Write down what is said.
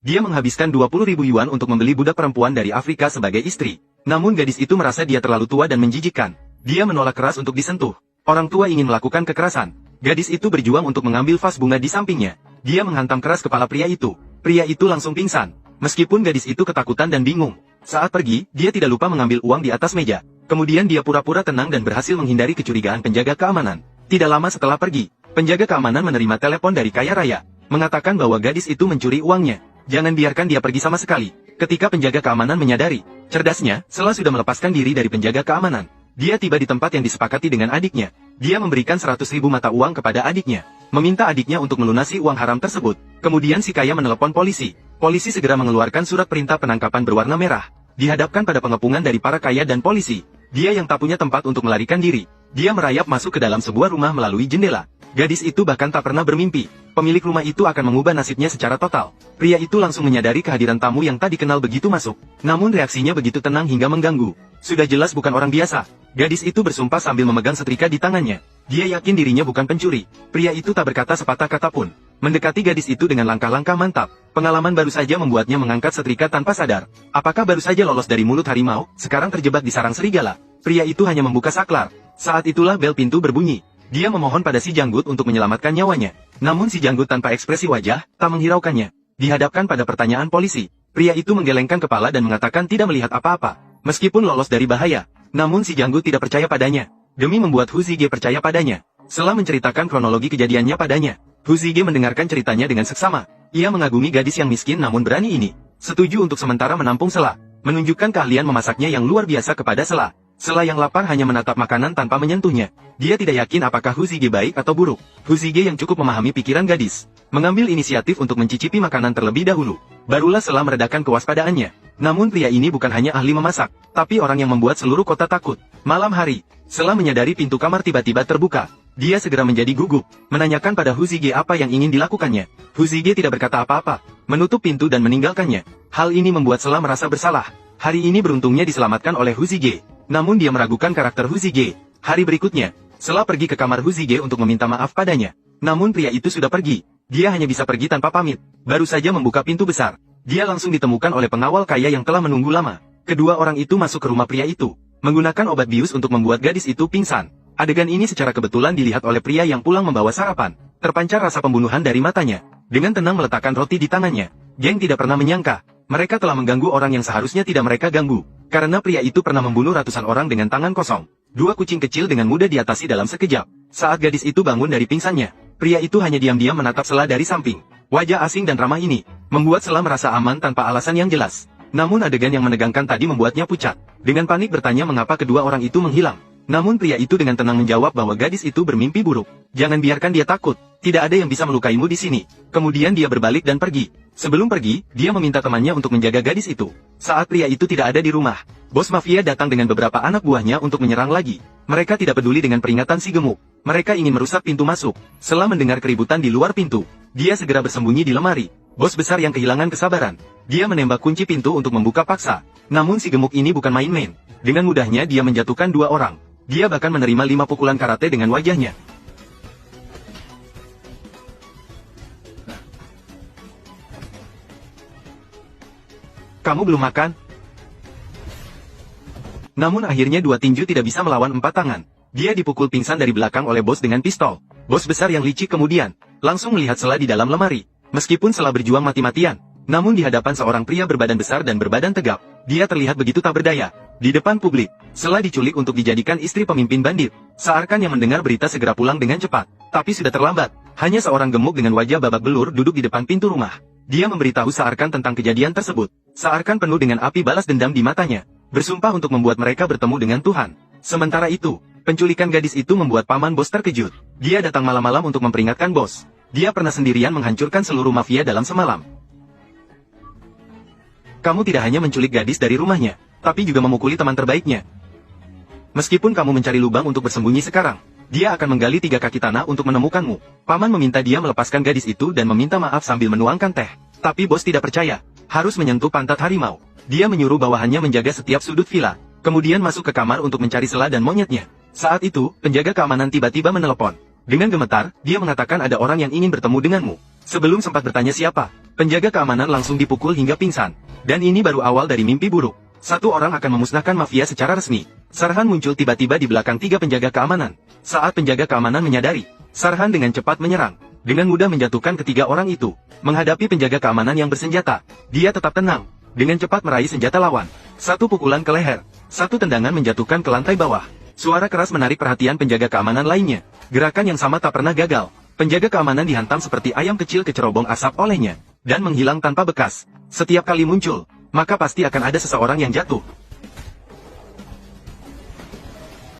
Dia menghabiskan 20.000 yuan untuk membeli budak perempuan dari Afrika sebagai istri. Namun gadis itu merasa dia terlalu tua dan menjijikkan. Dia menolak keras untuk disentuh. Orang tua ingin melakukan kekerasan. Gadis itu berjuang untuk mengambil vas bunga di sampingnya. Dia menghantam keras kepala pria itu. Pria itu langsung pingsan. Meskipun gadis itu ketakutan dan bingung. Saat pergi, dia tidak lupa mengambil uang di atas meja. Kemudian dia pura-pura tenang dan berhasil menghindari kecurigaan penjaga keamanan. Tidak lama setelah pergi, penjaga keamanan menerima telepon dari kaya raya, mengatakan bahwa gadis itu mencuri uangnya. Jangan biarkan dia pergi sama sekali. Ketika penjaga keamanan menyadari, cerdasnya, Sela sudah melepaskan diri dari penjaga keamanan. Dia tiba di tempat yang disepakati dengan adiknya. Dia memberikan 100.000 mata uang kepada adiknya, meminta adiknya untuk melunasi uang haram tersebut. Kemudian si kaya menelepon polisi. Polisi segera mengeluarkan surat perintah penangkapan berwarna merah. Dihadapkan pada pengepungan dari para kaya dan polisi. Dia yang tak punya tempat untuk melarikan diri. Dia merayap masuk ke dalam sebuah rumah melalui jendela. Gadis itu bahkan tak pernah bermimpi pemilik rumah itu akan mengubah nasibnya secara total. Pria itu langsung menyadari kehadiran tamu yang tak dikenal begitu masuk. Namun reaksinya begitu tenang hingga mengganggu. Sudah jelas bukan orang biasa. Gadis itu bersumpah sambil memegang setrika di tangannya. Dia yakin dirinya bukan pencuri. Pria itu tak berkata sepatah kata pun. Mendekati gadis itu dengan langkah-langkah mantap. Pengalaman baru saja membuatnya mengangkat setrika tanpa sadar. Apakah baru saja lolos dari mulut harimau, sekarang terjebak di sarang serigala? Pria itu hanya membuka saklar. Saat itulah bel pintu berbunyi. Dia memohon pada si janggut untuk menyelamatkan nyawanya. Namun si janggut tanpa ekspresi wajah, tak menghiraukannya. Dihadapkan pada pertanyaan polisi, pria itu menggelengkan kepala dan mengatakan tidak melihat apa-apa. Meskipun lolos dari bahaya, namun si janggut tidak percaya padanya. Demi membuat Hu Zige percaya padanya, Sela menceritakan kronologi kejadiannya padanya. Hu Zige mendengarkan ceritanya dengan seksama. Ia mengagumi gadis yang miskin namun berani ini. Setuju untuk sementara menampung Sela, menunjukkan keahlian memasaknya yang luar biasa kepada Sela. Sela yang lapar hanya menatap makanan tanpa menyentuhnya. Dia tidak yakin apakah Hu Zige baik atau buruk. Hu Zige yang cukup memahami pikiran gadis, mengambil inisiatif untuk mencicipi makanan terlebih dahulu. Barulah Sela meredakan kewaspadaannya. Namun pria ini bukan hanya ahli memasak, tapi orang yang membuat seluruh kota takut. Malam hari, Sela menyadari pintu kamar tiba-tiba terbuka. Dia segera menjadi gugup, menanyakan pada Hu Zige apa yang ingin dilakukannya. Hu Zige tidak berkata apa-apa, menutup pintu dan meninggalkannya. Hal ini membuat Sela merasa bersalah. Hari ini beruntungnya diselamatkan oleh Hu Zige. Namun dia meragukan karakter Hu Zige. Hari berikutnya, Sela pergi ke kamar Hu Zige untuk meminta maaf padanya. Namun pria itu sudah pergi. Dia hanya bisa pergi tanpa pamit. Baru saja membuka pintu besar, dia langsung ditemukan oleh pengawal kaya yang telah menunggu lama. Kedua orang itu masuk ke rumah pria itu, menggunakan obat bius untuk membuat gadis itu pingsan. Adegan ini secara kebetulan dilihat oleh pria yang pulang membawa sarapan. Terpancar rasa pembunuhan dari matanya. Dengan tenang meletakkan roti di tangannya. Geng tidak pernah menyangka, mereka telah mengganggu orang yang seharusnya tidak mereka ganggu. Karena pria itu pernah membunuh ratusan orang dengan tangan kosong. Dua kucing kecil dengan mudah diatasi dalam sekejap. Saat gadis itu bangun dari pingsannya, pria itu hanya diam-diam menatap Sela dari samping. Wajah asing dan ramah ini membuat Sela merasa aman tanpa alasan yang jelas. Namun adegan yang menegangkan tadi membuatnya pucat. Dengan panik bertanya mengapa kedua orang itu menghilang. Namun pria itu dengan tenang menjawab bahwa gadis itu bermimpi buruk. Jangan biarkan dia takut. Tidak ada yang bisa melukaimu di sini. Kemudian dia berbalik dan pergi. Sebelum pergi, dia meminta temannya untuk menjaga gadis itu. Saat pria itu tidak ada di rumah, bos mafia datang dengan beberapa anak buahnya untuk menyerang lagi. Mereka tidak peduli dengan peringatan si gemuk. Mereka ingin merusak pintu masuk. Setelah mendengar keributan di luar pintu, dia segera bersembunyi di lemari. Bos besar yang kehilangan kesabaran. Dia menembak kunci pintu untuk membuka paksa. Namun si gemuk ini bukan main-main. Dengan mudahnya dia menjatuhkan dua orang. Dia bahkan menerima 5 pukulan karate dengan wajahnya. Kamu belum makan? Namun akhirnya dua tinju tidak bisa melawan 4 tangan. Dia dipukul pingsan dari belakang oleh bos dengan pistol. Bos besar yang licik kemudian langsung melihat Sela di dalam lemari. Meskipun Sela berjuang mati-matian, namun di hadapan seorang pria berbadan besar dan berbadan tegap, dia terlihat begitu tak berdaya. Di depan publik, Sela diculik untuk dijadikan istri pemimpin bandit. Saarkan yang mendengar berita segera pulang dengan cepat. Tapi sudah terlambat. Hanya seorang gemuk dengan wajah babak belur duduk di depan pintu rumah. Dia memberitahu Saarkan tentang kejadian tersebut. Saarkan penuh dengan api balas dendam di matanya, bersumpah untuk membuat mereka bertemu dengan Tuhan. Sementara itu, penculikan gadis itu membuat paman bos terkejut. Dia datang malam-malam untuk memperingatkan bos. Dia pernah sendirian menghancurkan seluruh mafia dalam semalam. Kamu tidak hanya menculik gadis dari rumahnya, tapi juga memukuli teman terbaiknya. Meskipun kamu mencari lubang untuk bersembunyi sekarang, dia akan menggali 3 kaki tanah untuk menemukanmu. Paman meminta dia melepaskan gadis itu dan meminta maaf sambil menuangkan teh. Tapi bos tidak percaya, harus menyentuh pantat harimau. Dia menyuruh bawahannya menjaga setiap sudut villa, kemudian masuk ke kamar untuk mencari Sela dan monyetnya. Saat itu, penjaga keamanan tiba-tiba menelepon. Dengan gemetar, dia mengatakan ada orang yang ingin bertemu denganmu. Sebelum sempat bertanya siapa, Penjaga keamanan langsung dipukul hingga pingsan. Dan ini baru awal dari mimpi buruk. Satu orang akan memusnahkan mafia secara resmi. Sarhan muncul tiba-tiba di belakang 3 penjaga keamanan. Saat penjaga keamanan menyadari, Sarhan dengan cepat menyerang. Dengan mudah menjatuhkan ketiga orang itu. Menghadapi penjaga keamanan yang bersenjata, dia tetap tenang. Dengan cepat meraih senjata lawan. Satu pukulan ke leher. Satu tendangan menjatuhkan ke lantai bawah. Suara keras menarik perhatian penjaga keamanan lainnya. Gerakan yang sama tak pernah gagal. Penjaga keamanan dihantam seperti ayam kecil ke cerobong asap olehnya. Dan menghilang tanpa bekas. Setiap kali muncul, maka pasti akan ada seseorang yang jatuh.